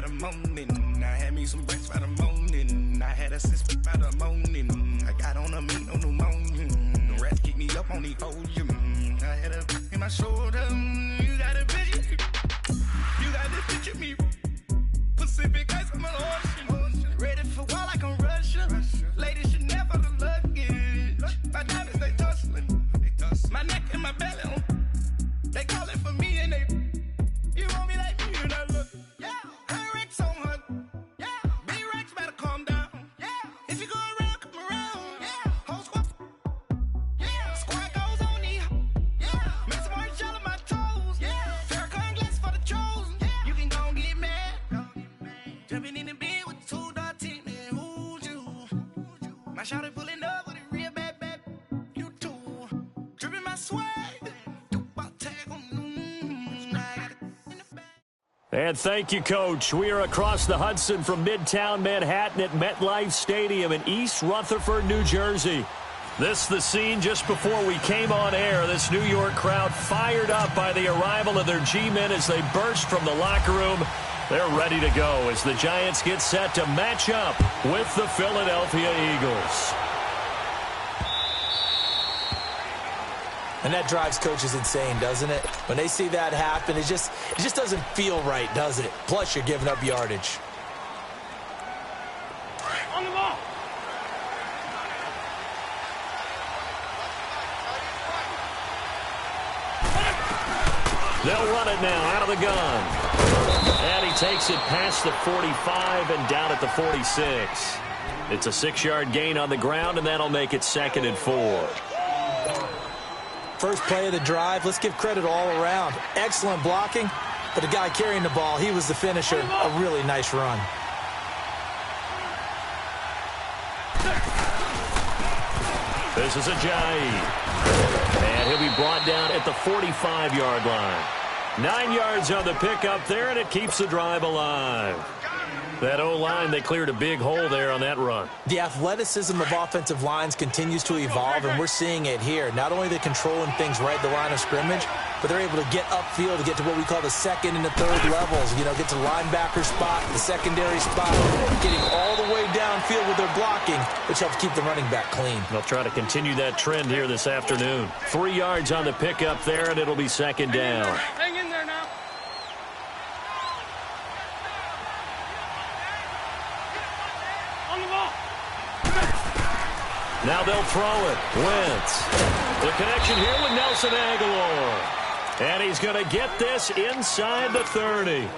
by the morning. I had me some breakfast by the morning. I had a six by the morning. I got on a meat, no pneumonia. The rats keep me up on the podium. I had a in my shoulder. You got a bitch. You got this bitch at me. Pacific ice, I'm an ocean. Ready for war like I'm Russian. Ladies should never the luggage. My diamonds, they tussling. My neck and my belly. They call it for me and they. You want me like me and I look. Yeah. Her Rex on her. Yeah. B-Rex better calm down. Yeah. If you go around, come around. Yeah. Whole squad. Yeah. Squad goes on the. Yeah. Make some orange gel on my toes. Yeah. Farrakhan glass for the chosen. Yeah. You can go and get mad. Jumping in the bed with 2 dark teeth, man. Who's you? My shawty pulling up with a real bad. You too. Dripping my swag. And thank you, Coach. We are across the Hudson from Midtown Manhattan at MetLife Stadium in East Rutherford, New Jersey. This is the scene just before we came on air. This New York crowd fired up by the arrival of their G-men as they burst from the locker room. They're ready to go as the Giants get set to match up with the Philadelphia Eagles. And that drives coaches insane, doesn't it? When they see that happen, it just doesn't feel right, does it? Plus, you're giving up yardage. On the ball. They'll run it now out of the gun. And he takes it past the 45 and down at the 46. It's a 6-yard gain on the ground, and that'll make it 2nd and 4. First play of the drive, let's give credit all around. Excellent blocking, but the guy carrying the ball, he was the finisher. A really nice run. This is Ajayi. And he'll be brought down at the 45-yard line. 9 yards on the pickup there, and it keeps the drive alive. That O-line, they cleared a big hole there on that run. The athleticism of offensive lines continues to evolve, and we're seeing it here. Not only are they controlling things right at the line of scrimmage, but they're able to get upfield to get to what we call the 2nd and the 3rd levels. You know, get to the linebacker spot, the secondary spot, getting all the way downfield with their blocking, which helps keep the running back clean. They'll try to continue that trend here this afternoon. 3 yards on the pickup there, and it'll be 2nd down. Hang in there now. Now they'll throw it. Wentz. The connection here with Nelson Aguilar. And he's going to get this inside the 30.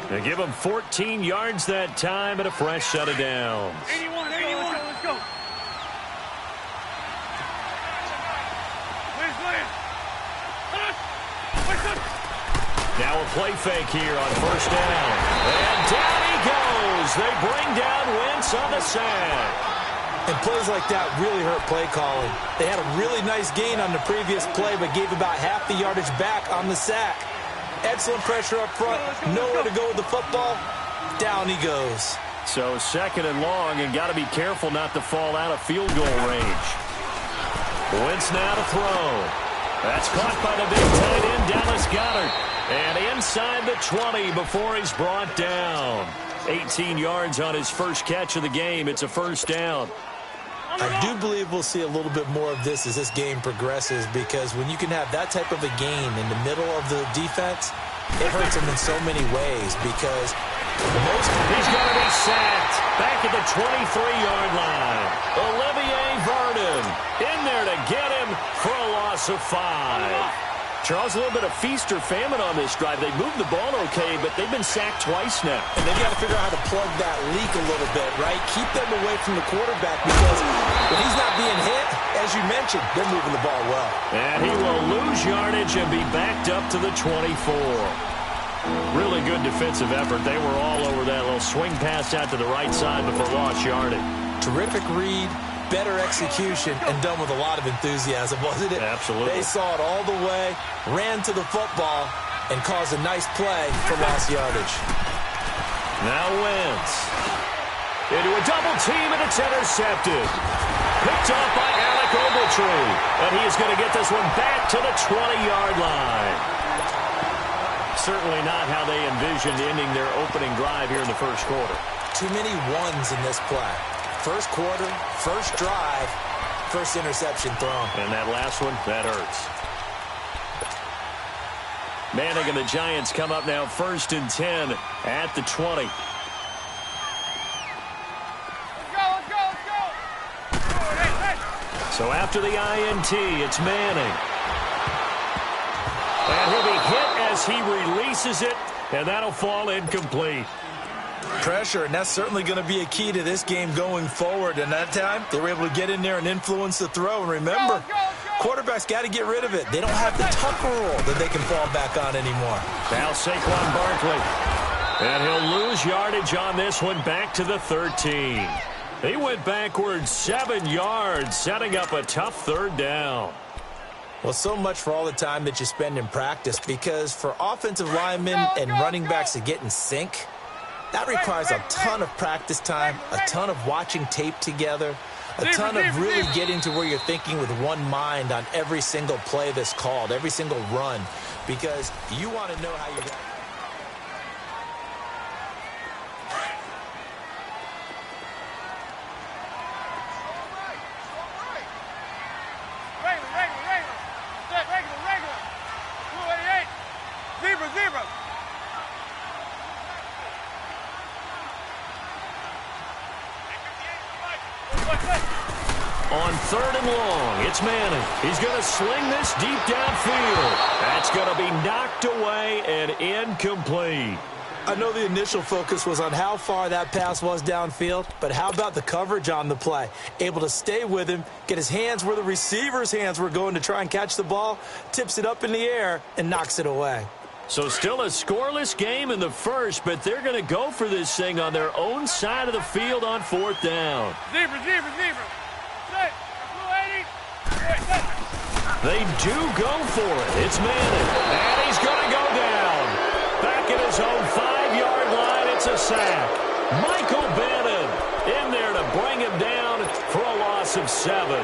They give him 14 yards that time and a fresh set of downs. 81, let's go. Now a play fake here on 1st down. And down he goes. They bring down Wentz on the sack. And plays like that really hurt play calling. They had a really nice gain on the previous play, but gave about half the yardage back on the sack. Excellent pressure up front. Nowhere to go with the football. Down he goes. So 2nd and long, and got to be careful not to fall out of field goal range. Wentz now to throw. That's caught by the big tight end, Dallas Goedert. And inside the 20 before he's brought down. 18 yards on his first catch of the game. It's a 1st down. I do believe we'll see a little bit more of this as this game progresses, because when you can have that type of a gain in the middle of the defense, it hurts them in so many ways, because he's going to be sacked back at the 23-yard line. Olivier Vernon in there to get him for a loss of 5. Charles, a little bit of feast or famine on this drive. They moved the ball okay, but they've been sacked twice now. And they've got to figure out how to plug that leak a little bit, right? Keep them away from the quarterback, because when he's not being hit, as you mentioned, they're moving the ball well. And he will lose yardage and be backed up to the 24. Really good defensive effort. They were all over that little swing pass out to the right side before lost yardage. Terrific read. Better execution, and done with a lot of enthusiasm, wasn't it? Absolutely. They saw it all the way, ran to the football, and caused a nice play for lost yardage. Now Wentz. Into a double team, and it's intercepted. Picked off by Alec Ogletree. And he is going to get this one back to the 20-yard line. certainly not how they envisioned ending their opening drive here in the first quarter. Too many ones in this play. First quarter, first drive, first interception thrown. And that last one, that hurts. Manning and the Giants come up now 1st and 10 at the 20. Let's go. Hey. So after the INT, it's Manning. And he'll be hit as he releases it, and that'll fall incomplete. Pressure, and that's certainly going to be a key to this game going forward. And that time, they were able to get in there and influence the throw. And remember, quarterbacks got to get rid of it. They don't have the Tucker rule that they can fall back on anymore. Now Saquon Barkley. And he'll lose yardage on this one, back to the 13. He went backwards 7 yards, setting up a tough 3rd down. Well, so much for all the time that you spend in practice, because for offensive linemen and running backs to get in sync, that requires a ton of practice time, a ton of watching tape together, a ton of really getting to where you're thinking with one mind on every single play that's called, every single run, because you want to know how you're going to... Regular. Zebra. On 3rd and long, it's Manning. He's going to sling this deep downfield. That's going to be knocked away and incomplete. I know the initial focus was on how far that pass was downfield, but how about the coverage on the play? Able to stay with him, get his hands where the receiver's hands were going to try and catch the ball, tips it up in the air, and knocks it away. So still a scoreless game in the first, but they're going to go for this thing on their own side of the field on 4th down. Zebra. They do go for it. It's Manning, and he's going to go down. Back at his own 5-yard line, it's a sack. Michael Bannon in there to bring him down for a loss of 7.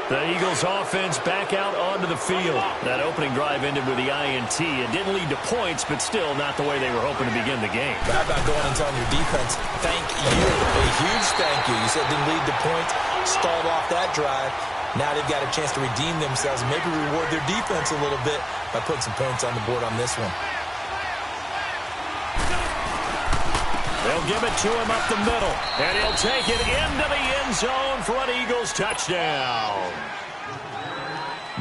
The Eagles offense back out onto the field. That opening drive ended with the INT. It didn't lead to points, but still not the way they were hoping to begin the game. But how about going and telling your defense, thank you, a huge thank you. You said it didn't lead to points, stalled off that drive. Now they've got a chance to redeem themselves and maybe reward their defense a little bit by putting some points on the board on this one. They'll give it to him up the middle, and he'll take it into the end zone for an Eagles touchdown.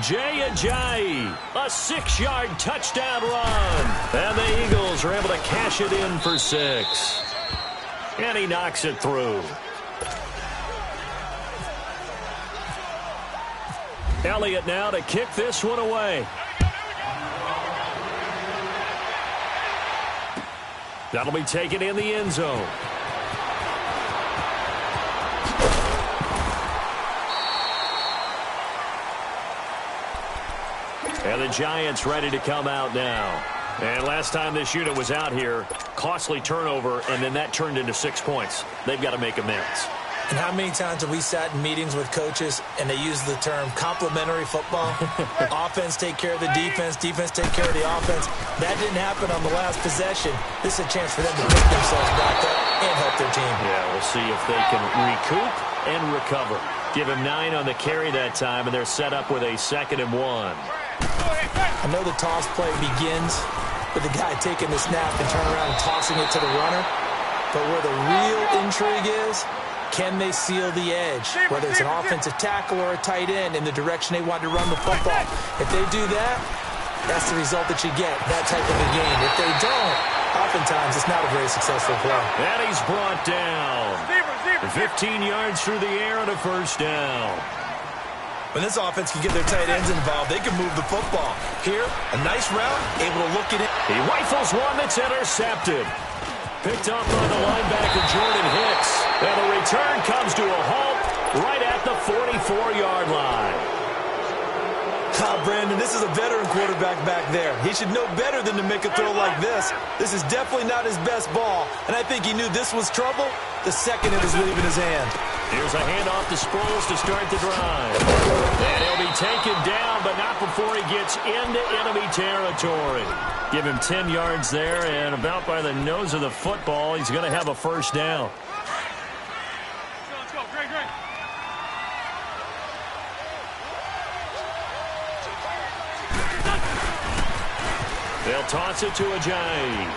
Jay Ajayi, a 6-yard touchdown run, and the Eagles are able to cash it in for 6. And he knocks it through. Elliott now to kick this one away. That'll be taken in the end zone. And the Giants ready to come out now. And last time this unit was out here, costly turnover, and then that turned into 6 points. They've got to make amends. And how many times have we sat in meetings with coaches and they use the term complementary football? Offense take care of the defense, defense take care of the offense. That didn't happen on the last possession. This is a chance for them to pick themselves back up and help their team. Yeah, we'll see if they can recoup and recover. Give him 9 on the carry that time, and they're set up with a 2nd and 1. I know the toss play begins with the guy taking the snap and turning around and tossing it to the runner. But where the real intrigue is, can they seal the edge, whether it's an offensive tackle or a tight end in the direction they want to run the football? If they do that, that's the result that you get, that type of a game. If they don't, oftentimes it's not a very successful play. And he's brought down. 15 yards through the air and a 1st down. When this offense can get their tight ends involved, they can move the football. Here, a nice route, able to look at it. He rifles one that's intercepted. Picked up by the linebacker, Jordan Hicks. And the return comes to a halt right at the 44-yard line. Brandon, this is a veteran quarterback back there. He should know better than to make a throw like this. This is definitely not his best ball. And I think he knew this was trouble the second it was leaving his hand. Here's a handoff to Sproles to start the drive. And he'll be taken down, but not before he gets into enemy territory. Give him 10 yards there, and about by the nose of the football, he's going to have a first down. Let's go. Great, great. They'll toss it to Ajayi.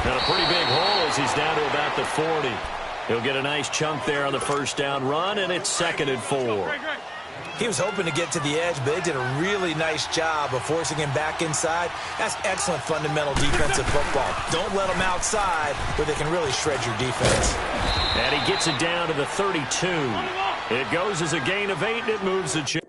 Got a pretty big hole as he's down to about the 40. He'll get a nice chunk there on the first down run, and it's 2nd and 4. He was hoping to get to the edge, but they did a really nice job of forcing him back inside. That's excellent fundamental defensive football. Don't let them outside where they can really shred your defense. And he gets it down to the 32. It goes as a gain of 8, and it moves the chain.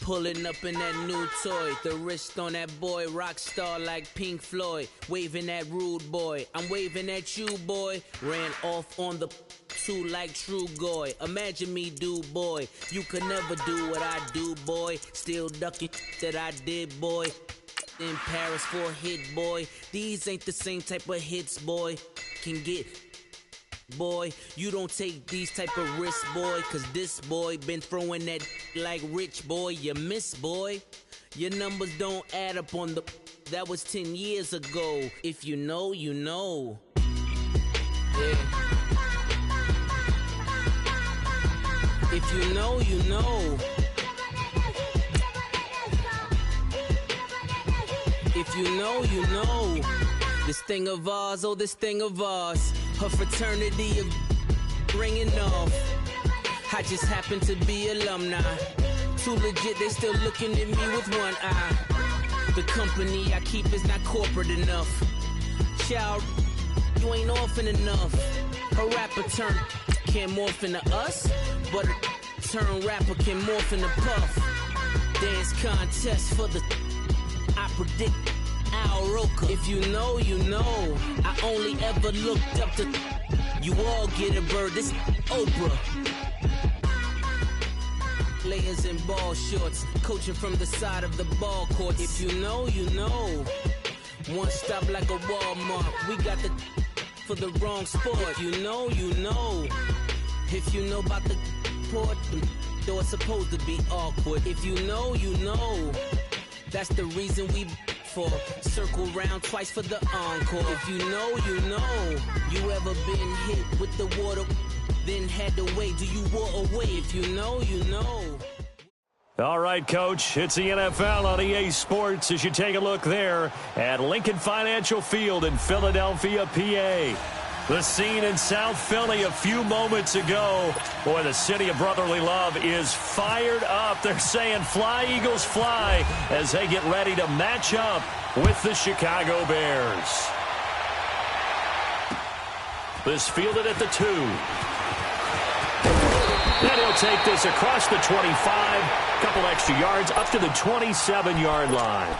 Pulling up in that new toy, the wrist on that boy, rock star like Pink Floyd, waving at rude boy, I'm waving at you boy, ran off on the two like True Goy, imagine me do boy, you could never do what I do boy, still ducking that I did boy, in Paris for a hit boy, these ain't the same type of hits boy, can get boy, you don't take these type of risks, boy, cause this boy been throwing that like rich boy, you miss, boy. Your numbers don't add up on the, that was 10 years ago. If you know, you know. Yeah. If you know, you know. If you know, you know. This thing of ours, oh, this thing of ours. Her fraternity of ringing off. I just happen to be alumni. Too legit, they still looking at me with one eye. The company I keep is not corporate enough. Child, you ain't orphan enough. A rapper turn can't morph into us, but a turn rapper can morph into Puff. Dance contest for the, I predict Al Roker. If you know, you know. I only ever looked up to, you all get a bird, this Oprah. Layers in ball shorts, coaching from the side of the ball court. If you know, you know. One stop like a Walmart. We got the for the wrong sport. If you know, you know. If you know about the port, though it's supposed to be awkward. If you know, you know. That's the reason we for circle round twice for the encore. If you know, you know. You ever been hit with the water? Then had to wait, do you walk away? If you know, you know. All right, Coach, it's the NFL on EA Sports as you take a look there at Lincoln Financial Field in Philadelphia, PA. The scene in South Philly a few moments ago. Boy, the city of brotherly love is fired up. They're saying fly, Eagles, fly as they get ready to match up with the Chicago Bears. This fielded at the 2. Then he'll take this across the 25, couple extra yards up to the 27-yard line.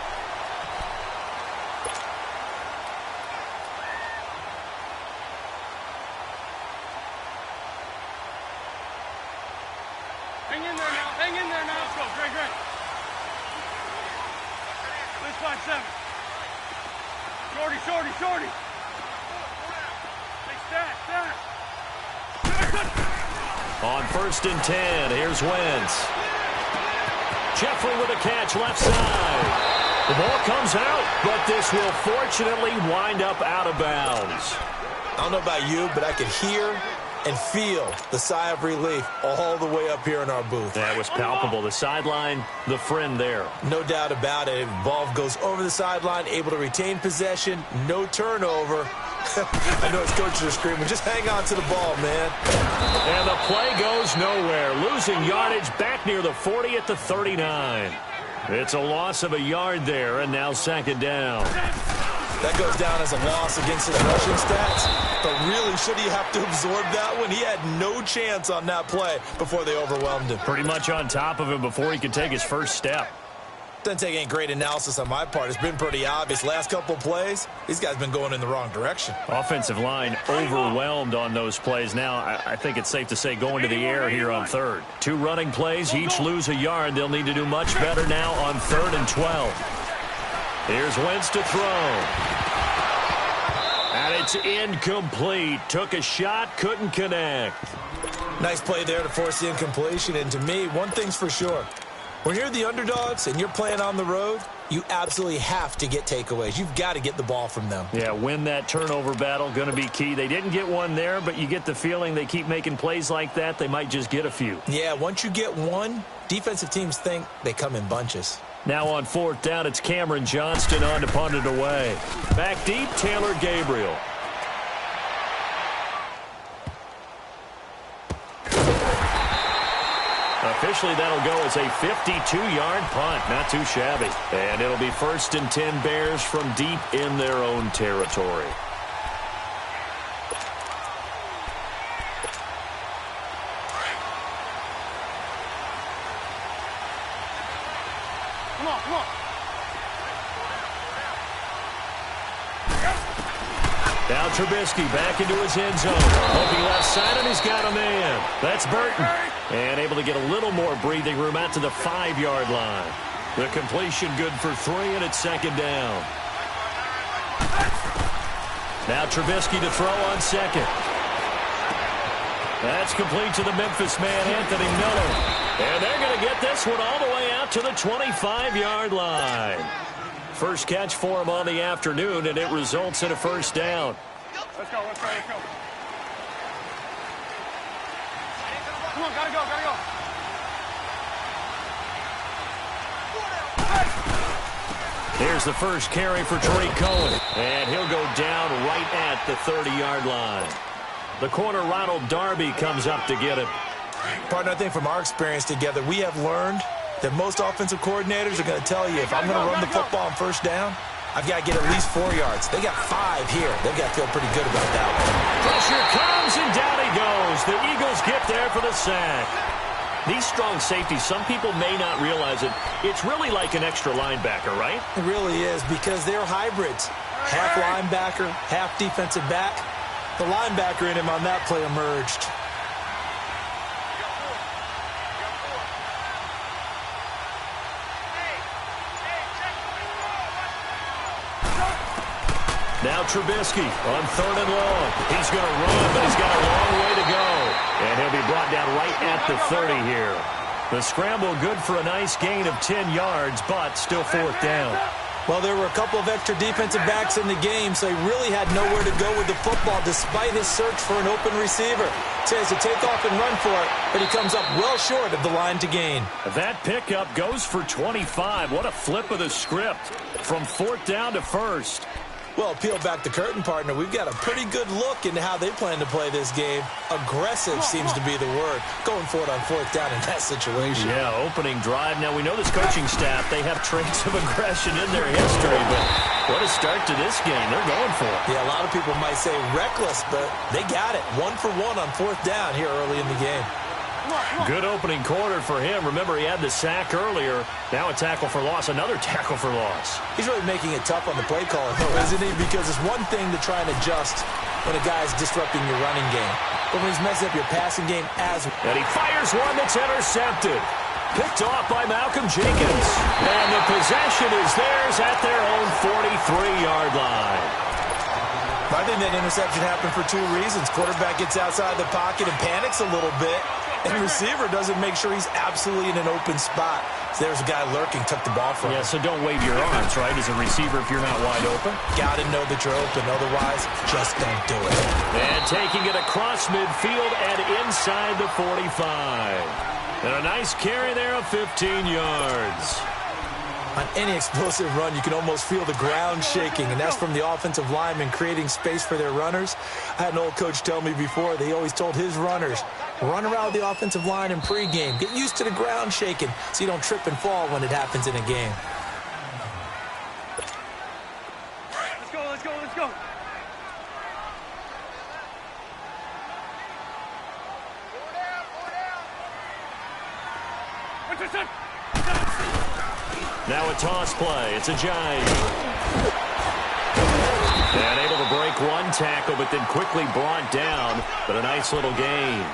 Hang in there now. Hang in there now. Let's go. Great, great. Let's find 7. Shorty, shorty, shorty. Hey, stack, stack. On 1st and 10, here's Wentz. Jeffrey with a catch left side. The ball comes out, but this will fortunately wind up out of bounds. I don't know about you, but I could hear and feel the sigh of relief all the way up here in our booth. That was palpable. The sideline, the friend there. No doubt about it. Ball goes over the sideline, able to retain possession, no turnover. I know his coaches are screaming, just hang on to the ball, man. And the play goes nowhere. Losing yardage back near the 40 at the 39. It's a loss of a yard there, and now 2nd down. That goes down as a loss against his rushing stats. But really, should he have to absorb that one? He had no chance on that play before they overwhelmed him. Pretty much on top of him before he could take his first step. Doesn't take any great analysis on my part. It's been pretty obvious. Last couple of plays, these guys been going in the wrong direction. Offensive line overwhelmed on those plays. Now, I think it's safe to say going to the air here on 3rd. 2 running plays, each lose a yard. They'll need to do much better now on 3rd and 12. Here's Wentz to throw. And it's incomplete. Took a shot, couldn't connect. Nice play there to force the incompletion. And to me, one thing's for sure. When you're the underdogs and you're playing on the road, you absolutely have to get takeaways. You've got to get the ball from them. Yeah, win that turnover battle, going to be key. They didn't get one there, but you get the feeling they keep making plays like that, they might just get a few. Yeah, once you get one, defensive teams think they come in bunches. Now on 4th down, it's Cameron Johnston on to punt it away. Back deep, Taylor Gabriel. Officially, that'll go as a 52-yard punt. Not too shabby. And it'll be 1st and 10 Bears from deep in their own territory. Come on, come on. Now Trubisky back into his end zone. Hoping left side, and he's got a man. That's Burton. And able to get a little more breathing room out to the 5-yard line. The completion good for 3, and it's 2nd down. Now Trubisky to throw on 2nd. That's complete to the Memphis man, Anthony Miller. And they're going to get this one all the way out to the 25-yard line. First catch for him on the afternoon, and it results in a 1st down. Let's go, let's go, let's go. Come on, gotta go, gotta go. Here's the first carry for Tariq Cohen. And he'll go down right at the 30-yard line. The corner, Ronald Darby, comes up to get it. Partner, I think from our experience together, we have learned that most offensive coordinators are going to tell you, if I'm going to run the football on 1st down, I've got to get at least 4 yards. They got 5 here. They've got to feel pretty good about that one. Pressure comes, and down he goes. The Eagles get there for the sack. These strong safeties, some people may not realize it. It's really like an extra linebacker, right? It really is, because they're hybrids. Half linebacker, half defensive back. The linebacker in him on that play emerged. Now Trubisky on 3rd and long. He's going to run, but he's got a long way to go. And he'll be brought down right at the 30 here. The scramble good for a nice gain of 10 yards, but still 4th down. Well, there were a couple of extra defensive backs in the game, so he really had nowhere to go with the football despite his search for an open receiver. Tries to take off and run for it, but he comes up well short of the line to gain. That pickup goes for 25. What a flip of the script from 4th down to 1st. Well, peel back the curtain, partner. We've got a pretty good look into how they plan to play this game. Aggressive seems to be the word. Going for it on 4th down in that situation. Yeah, opening drive. Now, we know this coaching staff, they have traits of aggression in their history, but what a start to this game. They're going for it. Yeah, a lot of people might say reckless, but they got it. 1 for 1 on 4th down here early in the game. Good opening quarter for him. Remember, he had the sack earlier. Now a tackle for loss, another tackle for loss. He's really making it tough on the play caller, though, isn't he? Because it's one thing to try and adjust when a guy's disrupting your running game. But when he's messing up your passing game as well. And he fires one that's intercepted. Picked off by Malcolm Jenkins. And the possession is theirs at their own 43-yard line. I think that interception happened for 2 reasons. Quarterback gets outside the pocket and panics a little bit. And receiver doesn't make sure he's absolutely in an open spot. So there's a guy lurking, took the ball from him. Yeah, so don't wave your arms, right, as a receiver if you're not wide open. Got to know that you're open. Otherwise, just don't do it. And taking it across midfield and inside the 45. And a nice carry there of 15 yards. On any explosive run, you can almost feel the ground shaking, and that's from the offensive linemen creating space for their runners. I had an old coach tell me before, they always told his runners, run around the offensive line in pregame. Get used to the ground shaking so you don't trip and fall when it happens in a game. Let's go, let's go, let's go. Now a toss play. It's a Giant. And able to break one tackle, but then quickly brought down. But a nice little gain.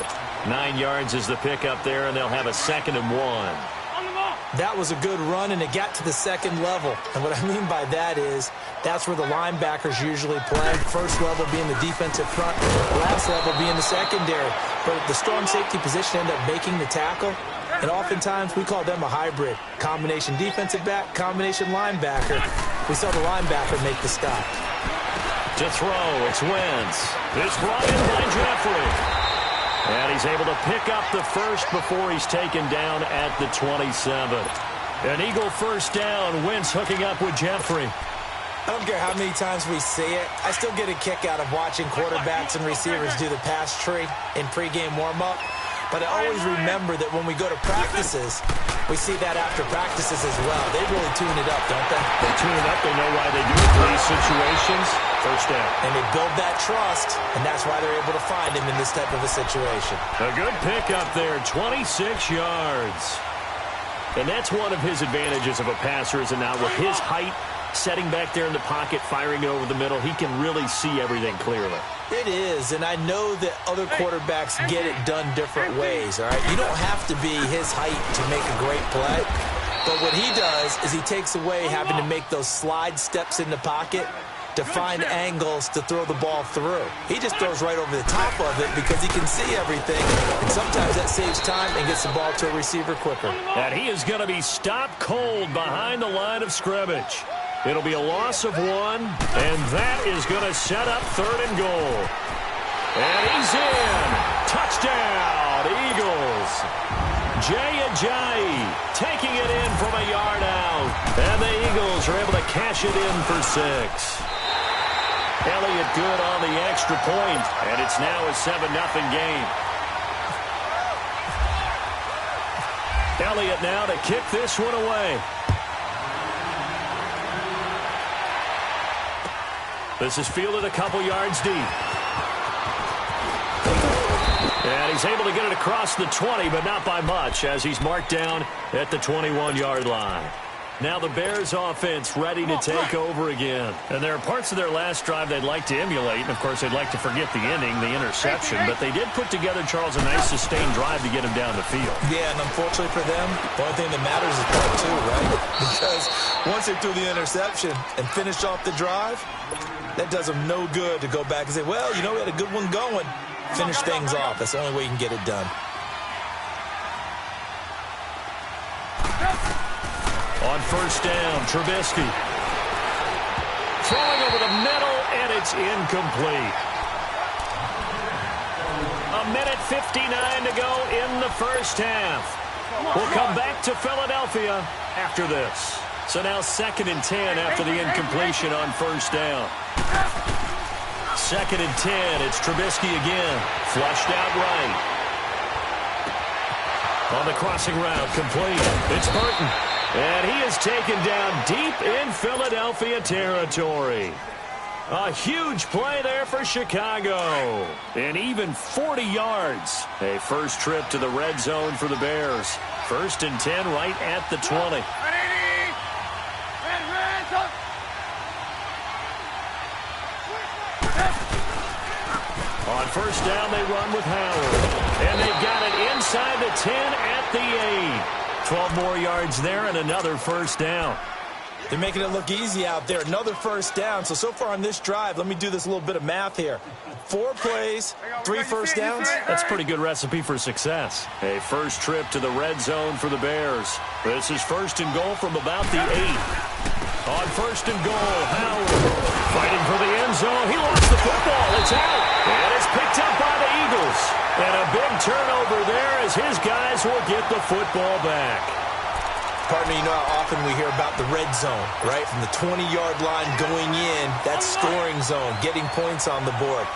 9 yards is the pickup there, and they'll have a 2nd and 1. On the ball. That was a good run, and it got to the second level. And what I mean by that is that's where the linebackers usually play. First level being the defensive front, last level being the secondary. But the strong safety position ended up making the tackle. And oftentimes we call them a hybrid. Combination defensive back, combination linebacker. We saw the linebacker make the stop. To throw, it's Wentz. It's brought in by Jeffrey. And he's able to pick up the first before he's taken down at the 27. An Eagle first down. Wentz hooking up with Jeffrey. I don't care how many times we see it. I still get a kick out of watching quarterbacks and receivers do the pass tree in pregame warm-up. But I always remember that when we go to practices, we see that after practices as well. They really tune it up, don't they? They tune it up. They know why they do it for these situations. First down. And they build that trust, and that's why they're able to find him in this type of a situation. A good pick up there, 26 yards. And that's one of his advantages of a passer, is now with his height, setting back there in the pocket, firing it over the middle, he can really see everything clearly. It is, and I know that other quarterbacks get it done different ways, all right? You don't have to be his height to make a great play, but what he does is he takes away having to make those slide steps in the pocket to find angles to throw the ball through. He just throws right over the top of it because he can see everything, and sometimes that saves time and gets the ball to a receiver quicker. And he is going to be stopped cold behind the line of scrimmage. It'll be a loss of 1, and that is going to set up 3rd and goal. And he's in. Touchdown, Eagles. Jay Ajayi taking it in from a yard out. And the Eagles are able to cash it in for 6. Elliott good on the extra point, and it's now a 7-0 game. Elliott now to kick this one away. This is fielded a couple yards deep. And he's able to get it across the 20, but not by much, as he's marked down at the 21-yard line. Now the Bears offense ready to take over again. And there are parts of their last drive they'd like to emulate. And, of course, they'd like to forget the ending, the interception. But they did put together, Charles, a nice sustained drive to get him down the field. Yeah, and unfortunately for them, the only thing that matters is part 2, right? Because once they threw the interception and finished off the drive, that does them no good to go back and say, well, you know, we had a good one going. Finish things off. That's the only way you can get it done. On first down, Trubisky. Throwing over the middle, and it's incomplete. 1:59 to go in the first half. We'll come back to Philadelphia after this. So now 2nd and 10 after the incompletion on first down. 2nd and 10. It's Trubisky again. Flushed out right. On the crossing route, complete. It's Burton. And he is taken down deep in Philadelphia territory. A huge play there for Chicago. And even 40 yards. A first trip to the red zone for the Bears. 1st and 10 right at the 20. On first down, they run with Howard. And they've got it inside the 10 at the 8. 12 more yards there and another first down. They're making it look easy out there. Another first down. So far on this drive, let me do this little bit of math here. 4 plays, 3 first downs. That's a pretty good recipe for success. A first trip to the red zone for the Bears. This is 1st and goal from about the 8. On 1st and goal, Howard fighting for the end zone. He lost the football. It's out. And it's picked up by the Eagles. And a big turnover there as his guys will get the football back. Partner, you know how often we hear about the red zone, right? From the 20-yard line going in, that's scoring zone, getting points on the board.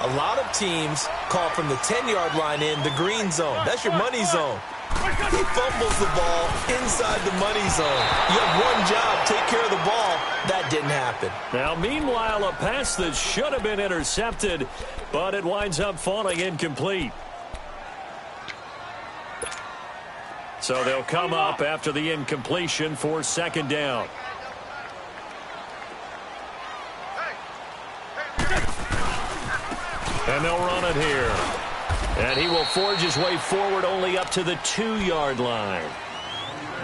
A lot of teams call from the 10-yard line in the green zone. That's your money zone. He fumbles the ball inside the money zone. You have one job, take care of the ball. That didn't happen. Now, meanwhile, a pass that should have been intercepted, but it winds up falling incomplete. So they'll come up after the incompletion for 2nd down. And they'll run it here. And he will forge his way forward only up to the 2-yard line.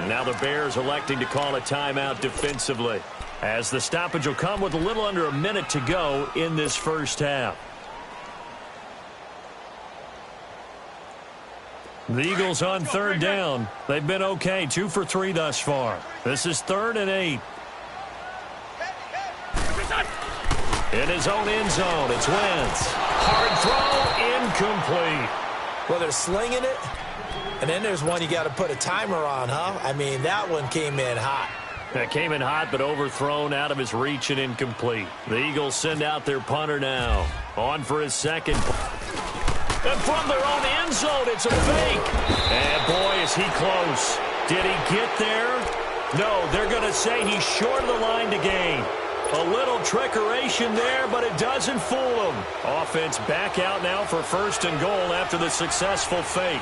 Now the Bears electing to call a timeout defensively, as the stoppage will come with a little under a minute to go in this first half. The Eagles on third down. They've been okay, 2 for 3 thus far. This is 3rd and 8. In his own end zone, it's Wentz. Hard throw, incomplete. Well, they're slinging it, and then there's one you got to put a timer on, huh? I mean, that one came in hot. That came in hot, but overthrown, out of his reach and incomplete. The Eagles send out their punter now. On for his second. And from their own end zone, it's a fake. And boy, is he close. Did he get there? No, they're going to say he's short of the line to gain. A little trickeration there, but it doesn't fool them. Offense back out now for 1st and goal after the successful fake.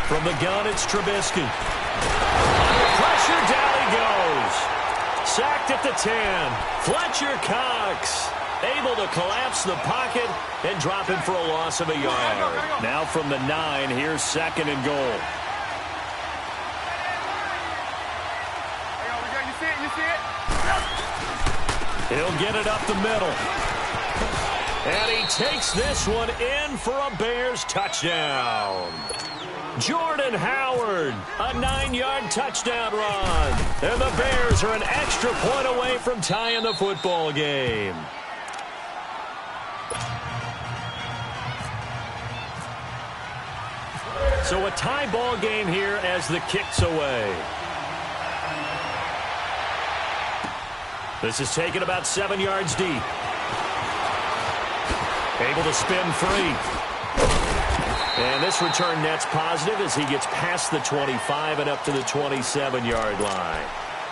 From the gun, it's Trubisky. Under pressure, down he goes. Sacked at the 10. Fletcher Cox able to collapse the pocket and drop him for a loss of a yard. Now from the 9, here's 2nd and goal. He'll get it up the middle. And he takes this one in for a Bears touchdown. Jordan Howard, a 9-yard touchdown run. And the Bears are an extra point away from tying the football game. So a tie ball game here as the kick's away. This is taken about 7 yards deep. Able to spin free. And this return net's positive as he gets past the 25 and up to the 27-yard line.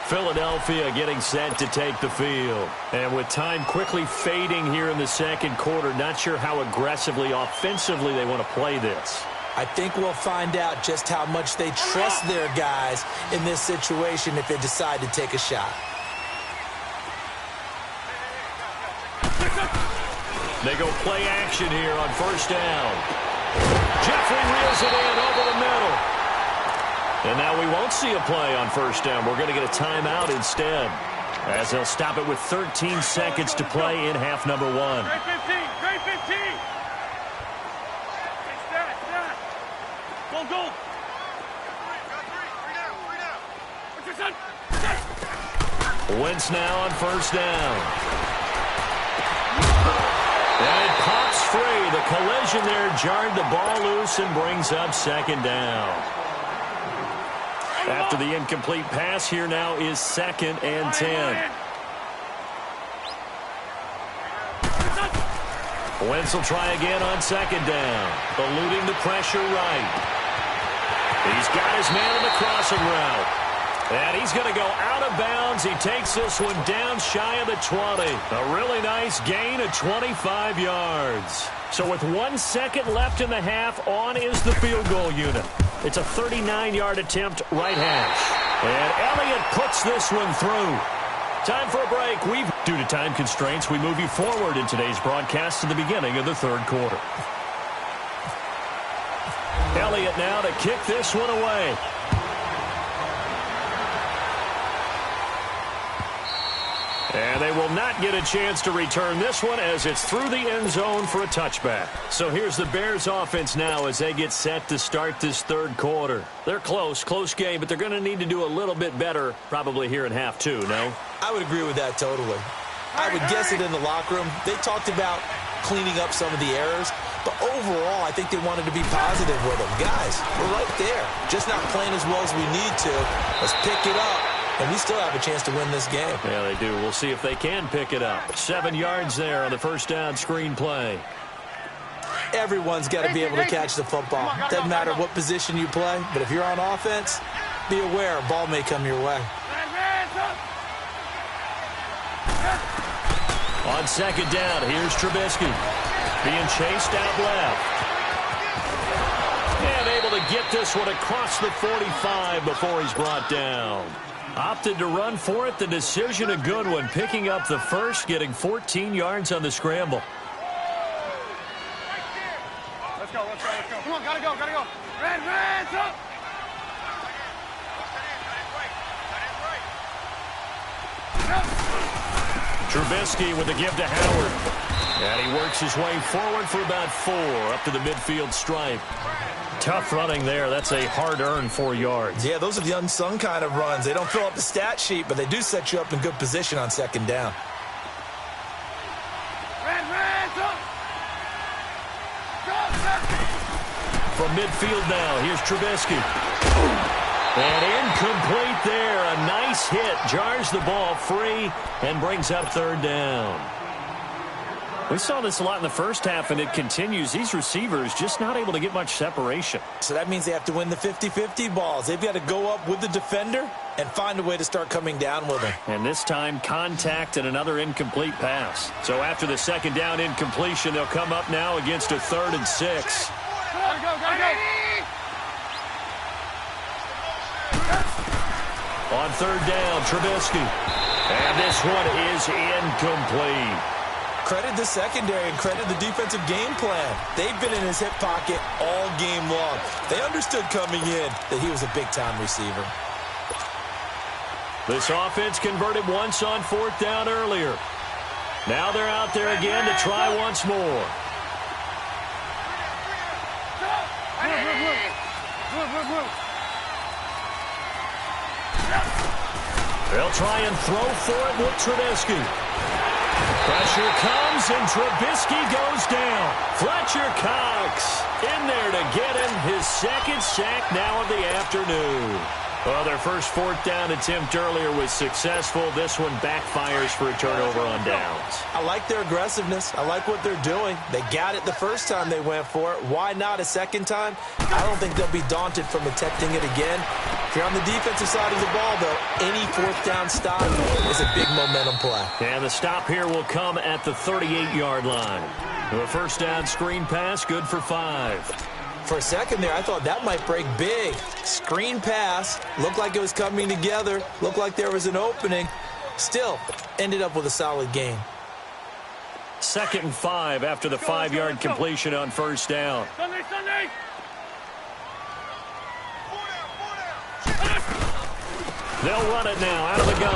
Philadelphia getting set to take the field. And with time quickly fading here in the second quarter, not sure how aggressively, offensively they want to play this. I think we'll find out just how much they trust their guys in this situation if they decide to take a shot. They go play action here on 1st down. Jeffrey reels it in over the middle. And now we won't see a play on 1st down. We're going to get a timeout instead, as they'll stop it with 13 seconds to play in half number 1. Great 15. Great 15. Go. Wentz now on 1st down. And it pops free. The collision there jarred the ball loose and brings up 2nd down. After the incomplete pass, here now is 2nd and 10. Wentz will try again on 2nd down. Eluding the pressure right. He's got his man in the crossing route. And he's going to go out of bounds. He takes this one down shy of the 20. A really nice gain of 25 yards. So with 1 second left in the half, on is the field goal unit. It's a 39-yard attempt, right hash. And Elliott puts this one through. Time for a break. Due to time constraints, we move you forward in today's broadcast to the beginning of the 3rd quarter. Elliott now to kick this one away. And they will not get a chance to return this one as it's through the end zone for a touchback. So here's the Bears offense now as they get set to start this 3rd quarter. They're close game, but they're going to need to do a little bit better probably here in half 2, no? I would agree with that totally. I would guess it in the locker room. They talked about cleaning up some of the errors, but overall I think they wanted to be positive with them. Guys, we're right there. Just not playing as well as we need to. Let's pick it up. And we still have a chance to win this game. Yeah, they do. We'll see if they can pick it up. 7 yards there on the 1st down screen play. Everyone's got to be able to catch the football. Doesn't matter what position you play, but if you're on offense, be aware a ball may come your way. On 2nd down, here's Trubisky. Being chased out left. And able to get this one across the 45 before he's brought down. Opted to run for it. The decision a good one. Picking up the first, getting 14 yards on the scramble. Let's go. Come on, gotta go. Red, up! Trubisky with the give to Howard. And he works his way forward for about 4 up to the midfield stripe. Tough running there. That's a hard-earned 4 yards. Yeah, those are the unsung kind of runs. They don't fill up the stat sheet, but they do set you up in good position on second down. From midfield now, here's Trubisky. And incomplete there. A nice hit. Jars the ball free and brings up third down. We saw this a lot in the first half, and it continues. These receivers just not able to get much separation. So that means they have to win the 50-50 balls. They've got to go up with the defender and find a way to start coming down with him. And this time, contact and another incomplete pass. So after the second down incompletion, they'll come up now against a 3rd and 6. Gotta go. On third down, Trubisky. And this one is incomplete. Credit the secondary and credit the defensive game plan. They've been in his hip pocket all game long. They understood coming in that he was a big-time receiver. This offense converted once on 4th down earlier. Now they're out there again to try once more. They'll try and throw for it with Trubisky. Pressure comes, and Trubisky goes down. Fletcher Cox in there to get him his 2nd sack now of the afternoon. Well, their first 4th down attempt earlier was successful. This one backfires for a turnover on downs. I like their aggressiveness. I like what they're doing. They got it the first time they went for it. Why not a second time? I don't think they'll be daunted from attempting it again. If you're on the defensive side of the ball, though, any 4th down stop is a big momentum play. And the stop here will come at the 38-yard line. The first down screen pass, good for 5. For a second there, I thought that might break big. Screen pass, looked like it was coming together, looked like there was an opening. Still, ended up with a solid gain. 2nd and 5 after the 5-yard completion on first down. Sunday! They'll run it now out of the gun.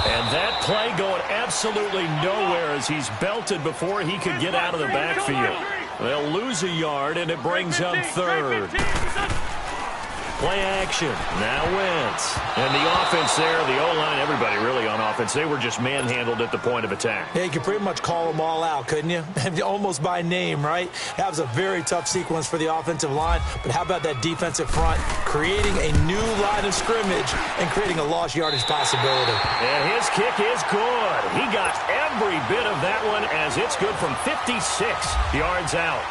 And that play going absolutely nowhere as he's belted before he could get out of the backfield. They'll lose a yard, and it brings up 3rd. Play action. Now Wentz. And the offense there, the O-line, everybody really on offense, they were just manhandled at the point of attack. Yeah, you could pretty much call them all out, couldn't you? Almost by name, right? That was a very tough sequence for the offensive line. But how about that defensive front creating a new line of scrimmage and creating a lost yardage possibility? And his kick is good. He got every bit of that one as it's good from 56 yards out.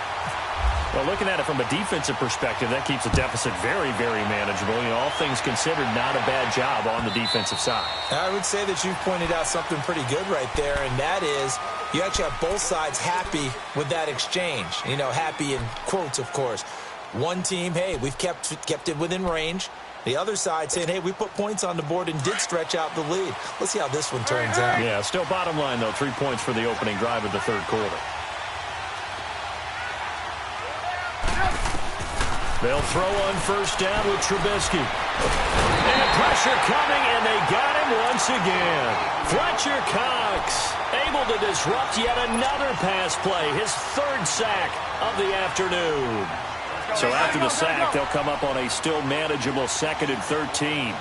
Well, looking at it from a defensive perspective, that keeps the deficit very, very manageable. You know, all things considered, not a bad job on the defensive side. I would say that you've pointed out something pretty good right there, and that is you actually have both sides happy with that exchange. You know, happy in quotes, of course. One team, hey, we've kept it within range. The other side saying, hey, we put points on the board and did stretch out the lead. Let's see how this one turns out. Yeah, still bottom line, though, 3 points for the opening drive of the 3rd quarter. They'll throw on first down with Trubisky. And pressure coming, and they got him once again. Fletcher Cox able to disrupt yet another pass play, his 3rd sack of the afternoon. So after the sack, they'll come up on a still manageable 2nd and 13.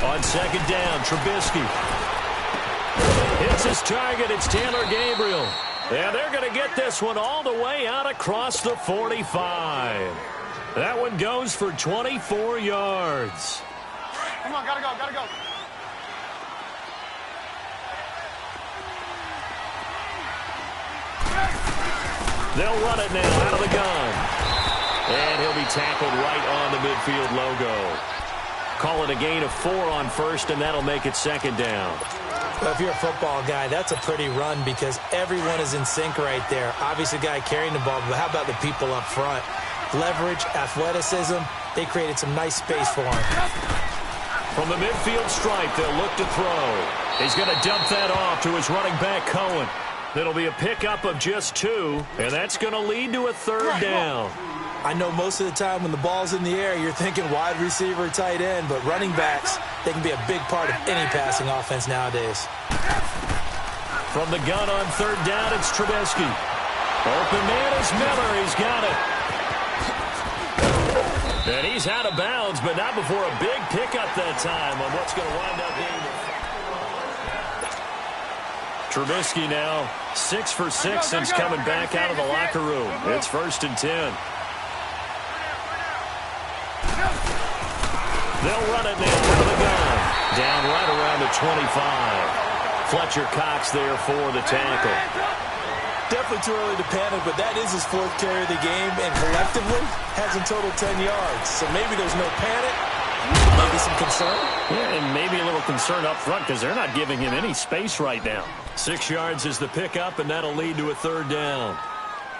On 2nd down, Trubisky hits his target. It's Taylor Gabriel. Yeah, they're going to get this one all the way out across the 45. That one goes for 24 yards. Come on, gotta go. They'll run it now out of the gun. And he'll be tackled right on the midfield logo. Call it a gain of 4 on first, and that'll make it 2nd down. Well, if you're a football guy, that's a pretty run because everyone is in sync right there. Obviously, the guy carrying the ball, but how about the people up front? Leverage, athleticism, they created some nice space for him. From the midfield stripe, they'll look to throw. He's going to dump that off to his running back, Cohen. It'll be a pickup of just 2, and that's going to lead to a 3rd down. I know most of the time when the ball's in the air, you're thinking wide receiver, tight end, but running backs, they can be a big part of any passing offense nowadays. From the gun on 3rd down, it's Trubisky. Open man is Miller. He's got it. And he's out of bounds, but not before a big pickup that time on what's going to wind up being Trubisky now 6 for 6 since coming back out of the locker room. It's 1st and 10. They'll run it now from the gun. Down right around the 25. Fletcher Cox there for the tackle. Definitely too early to panic, but that is his 4th carry of the game, and collectively has in total 10 yards. So maybe there's no panic, maybe some concern. Yeah, and maybe a little concern up front because they're not giving him any space right now. 6 yards is the pickup, and that'll lead to a 3rd down.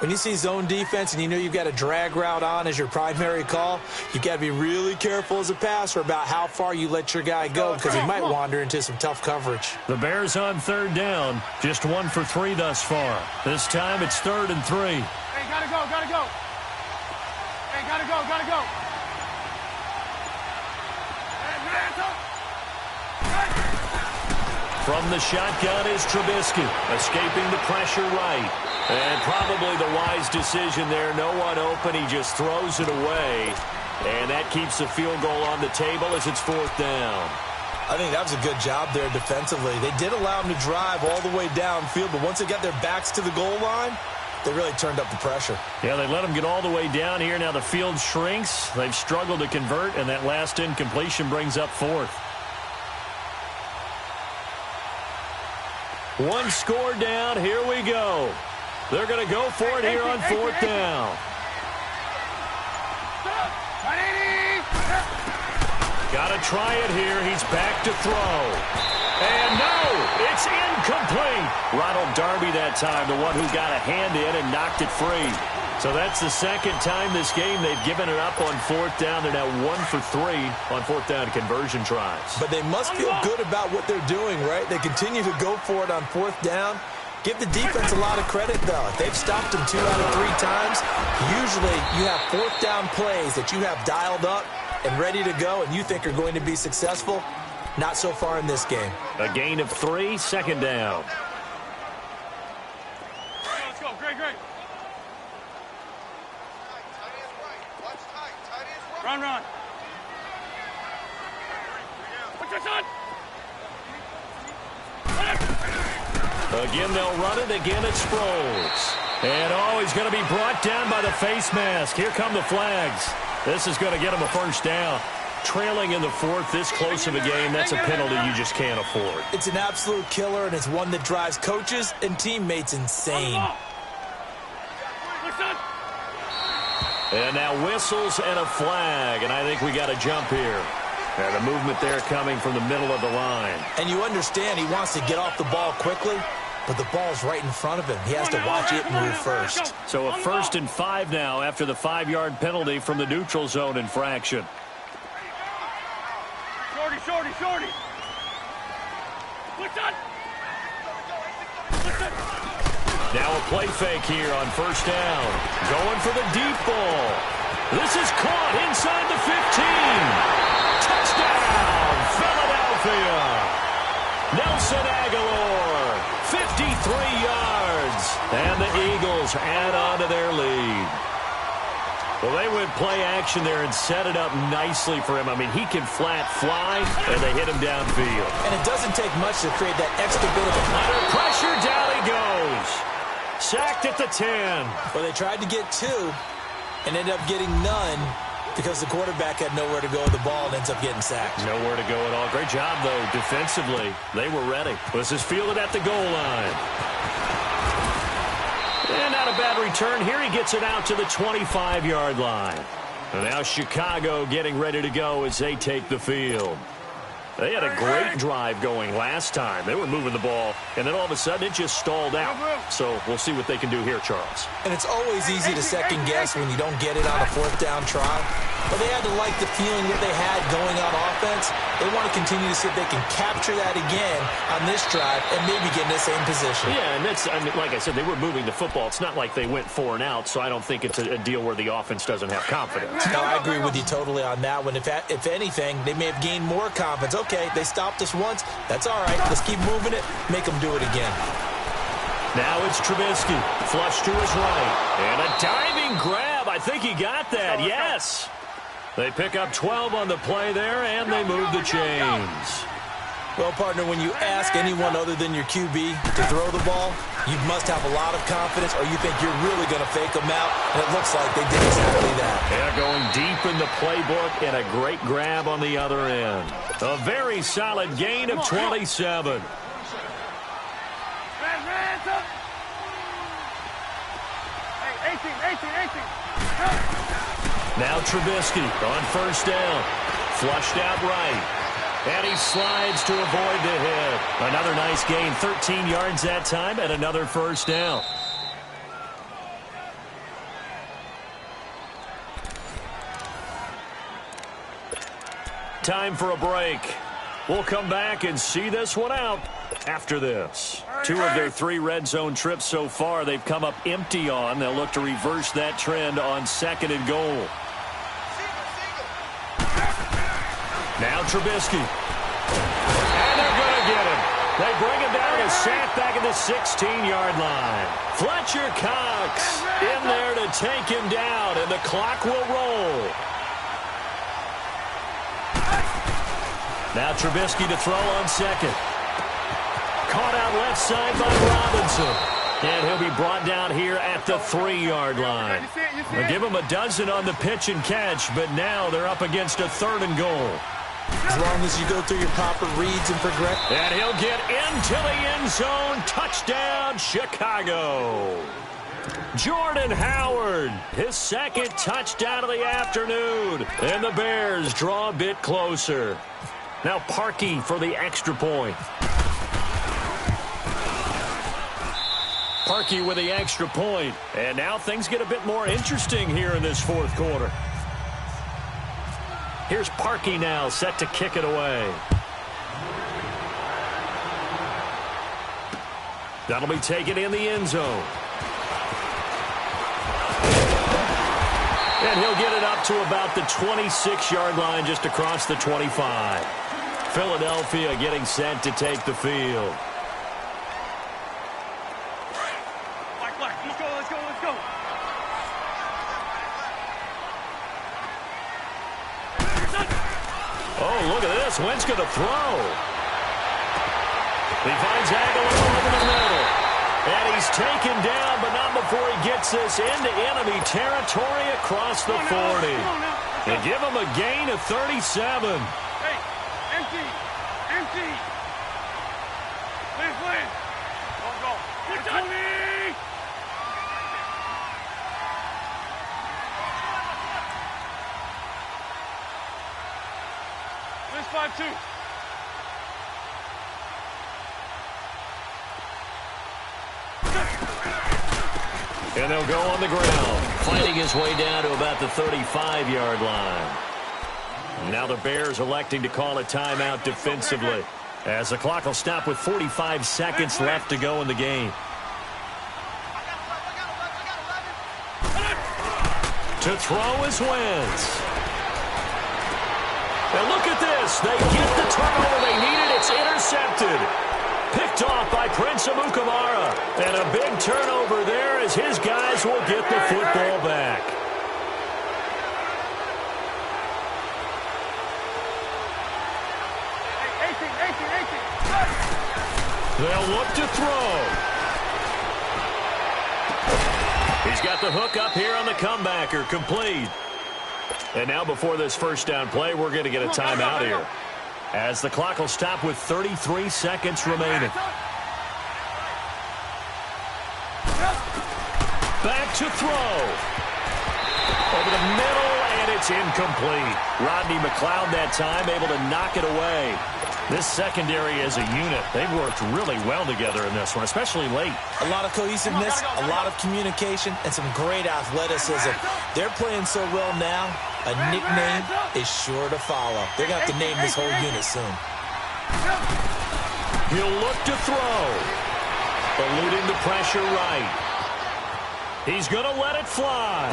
When you see zone defense and you know you've got a drag route on as your primary call, you've got to be really careful as a passer about how far you let your guy go because he might wander into some tough coverage. The Bears on 3rd down, just 1 for 3 thus far. This time it's 3rd and 3. Hey, gotta go, gotta go. Hey, gotta go, gotta go. From the shotgun is Trubisky, escaping the pressure right. And probably the wise decision there. No one open. He just throws it away. And that keeps the field goal on the table as it's 4th down. I think that was a good job there defensively. They did allow him to drive all the way downfield, but once they got their backs to the goal line, they really turned up the pressure. Yeah, they let him get all the way down here. Now the field shrinks. They've struggled to convert, and that last incompletion brings up 4th. 1 score down. Here we go. They're going to go for it here on 4th down. Got to try it here. He's back to throw. And no, it's incomplete. Ronald Darby that time, the one who got a hand in and knocked it free. So that's the 2nd time this game they've given it up on 4th down. They're now 1 for 3 on 4th down conversion tries. But they must feel good about what they're doing, right? They continue to go for it on 4th down. Give the defense a lot of credit, though. If they've stopped them 2 out of 3 times, usually you have 4th down plays that you have dialed up and ready to go and you think are going to be successful. Not so far in this game. A gain of 3, 2nd down. Let's go, great, great. Run, run. What's your son? Again, they'll run it. Again, it's Sproles. And, he's going to be brought down by the face mask. Here come the flags. This is going to get him a 1st down. Trailing in the 4th, this close of a game, that's a penalty you just can't afford. It's an absolute killer, and it's one that drives coaches and teammates insane. And now whistles and a flag, and I think we got a jump here. And a movement there coming from the middle of the line. And you understand he wants to get off the ball quickly, but the ball's right in front of him. He has to watch it move first. So a 1st and 5 now after the 5-yard penalty from the neutral zone infraction. Shorty, shorty. Now a play fake here on 1st down. Going for the deep ball. This is caught inside the 15. Touchdown, Philadelphia. Nelson Aguilar, 53 yards. And the Eagles add on to their lead. Well, they went play action there and set it up nicely for him. I mean, he can flat fly, and they hit him downfield. And it doesn't take much to create that extra bit of a under pressure. Down he goes. Sacked at the 10. Well, they tried to get 2 and ended up getting none because the quarterback had nowhere to go with the ball and ends up getting sacked. Nowhere to go at all. Great job, though, defensively. They were ready. This is fielded at the goal line. And not a bad return. Here he gets it out to the 25-yard line. And now Chicago getting ready to go as they take the field. They had a great drive going last time. They were moving the ball, and then all of a sudden it just stalled out. So we'll see what they can do here, Charles. And it's always easy to second guess when you don't get it on a fourth down try. But they had to like the feeling that they had going on offense. They want to continue to see if they can capture that again on this drive and maybe get in the same position. Yeah, and that's, I mean, like I said, they were moving the football. It's not like they went 4 and out, so I don't think it's a deal where the offense doesn't have confidence. No, I agree with you totally on that one. If anything, they may have gained more confidence. Okay, they stopped us once. That's all right. Let's keep moving it. Make them do it again. Now it's Trubisky. Flush to his right. And a diving grab. I think he got that. Yes. They pick up 12 on the play there, and they move the chains. Well, partner, when you ask anyone other than your QB to throw the ball, you must have a lot of confidence, or you think you're really going to fake them out, and it looks like they did exactly that. They're going deep in the playbook, and a great grab on the other end. A very solid gain of 27. Now Trubisky on first down. Flushed out right. And he slides to avoid the hit. Another nice gain, 13 yards that time, and another first down. Time for a break. We'll come back and see this one out after this. 2 of their 3 red zone trips so far they've come up empty on. They'll look to reverse that trend on 2nd and goal. Now Trubisky. And they're going to get him. They bring him down and sack back at the 16-yard line. Fletcher Cox in there to take him down, and the clock will roll. Now Trubisky to throw on 2nd. Caught out left side by Robinson. And he'll be brought down here at the 3-yard line. They'll give him a dozen on the pitch and catch, but now they're up against a 3rd and goal. As long as you go through your proper reads and progress. And he'll get into the end zone. Touchdown, Chicago. Jordan Howard, his 2nd touchdown of the afternoon. And the Bears draw a bit closer. Now Parkey for the extra point. Parkey with the extra point. And now things get a bit more interesting here in this 4th quarter. Here's Parkey now, set to kick it away. That'll be taken in the end zone. And he'll get it up to about the 26-yard line, just across the 25. Philadelphia getting set to take the field. Oh, look at this. Wentz going to throw. He finds Aguilar over the middle. And he's taken down, but not before he gets this into enemy territory across the 40. They give him a gain of 37. Hey, empty. Empty. Please. Go. Get 20. This 5-2. And they'll go on the ground, fighting his way down to about the 35-yard line. Now the Bears electing to call a timeout defensively, as the clock will stop with 45 seconds left to go in the game. To throw is Wentz. And look at this. They get the turnover they needed. It's intercepted. Picked off by Prince Amukamara. And a big turnover there as his guys will get the football back. They'll look to throw. He's got the hook up here on the comebacker. Complete. And now before this first down play, we're going to get a timeout here, as the clock will stop with 33 seconds remaining. Back to throw. Over the middle, and it's incomplete. Rodney McLeod that time able to knock it away. This secondary as a unit, they've worked really well together in this one, especially late. A lot of cohesiveness, a lot of communication, and some great athleticism. They're playing so well now, a nickname is sure to follow. They're going to have to name this whole unit soon. He'll look to throw. Eluding the pressure right. He's going to let it fly.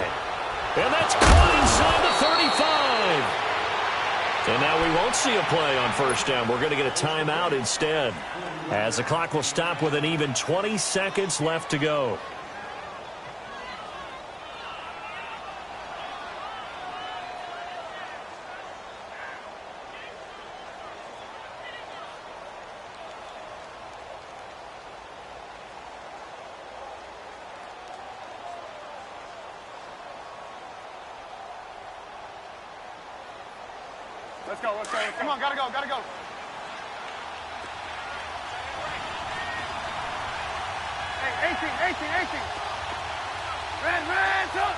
And that's caught inside the 35. And now we won't see a play on first down. We're going to get a timeout instead, as the clock will stop with an even 20 seconds left to go. Let's go, let's go. Come on, gotta go, gotta go. Hey, 18. Red, up.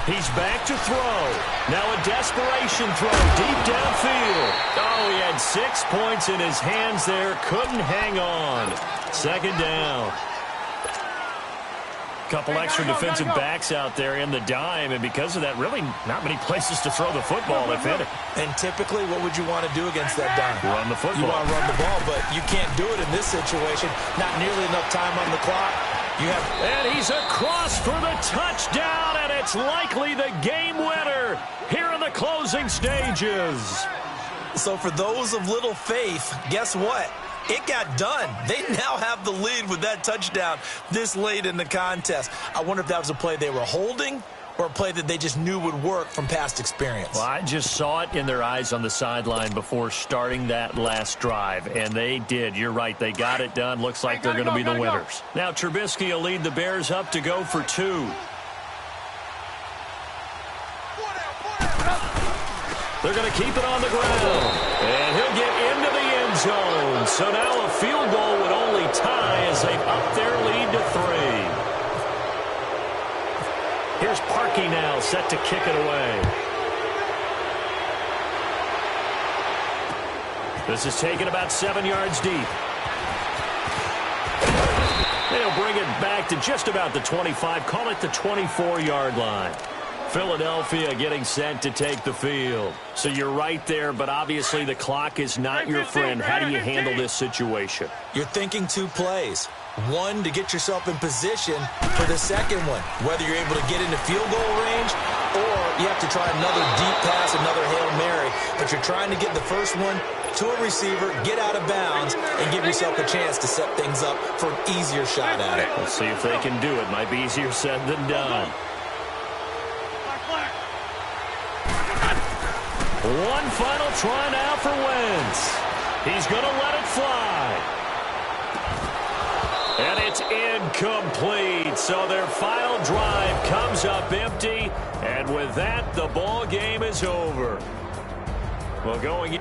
He's back to throw. Now a desperation throw deep downfield. Oh, he had 6 points in his hands there. Couldn't hang on. Second down. Couple extra defensive backs out there in the dime, and because of that, really not many places to throw the football if hit it. And typically, what would you want to do against that dime? Run the football. You want to run the ball, but you can't do it in this situation. Not nearly enough time on the clock. And he's across for the touchdown, and it's likely the game winner here in the closing stages. So for those of little faith, guess what? It got done. They now have the lead with that touchdown this late in the contest. I wonder if that was a play they were holding or a play that they just knew would work from past experience. Well, I just saw it in their eyes on the sideline before starting that last drive, and they did. You're right. They got it done. Looks like they're going to be the winners. Now Trubisky will lead the Bears up to go for 2. They're going to keep it on the ground, and he'll get into the end zone. So now a field goal would only tie as they've upped their lead to 3. Here's Parkey now, set to kick it away. This is taken about 7 yards deep. They'll bring it back to just about the 25, call it the 24-yard line. Philadelphia getting set to take the field. So you're right there, but obviously the clock is not your friend. How do you handle this situation? You're thinking 2 plays. One, to get yourself in position for the second one, whether you're able to get into field goal range or you have to try another deep pass, another Hail Mary. But you're trying to get the first one to a receiver, get out of bounds, and give yourself a chance to set things up for an easier shot at it. Let's see if they can do it. Might be easier said than done. One final try now for Wentz. He's going to let it fly. And it's incomplete. So their final drive comes up empty. And with that, the ball game is over. Well, going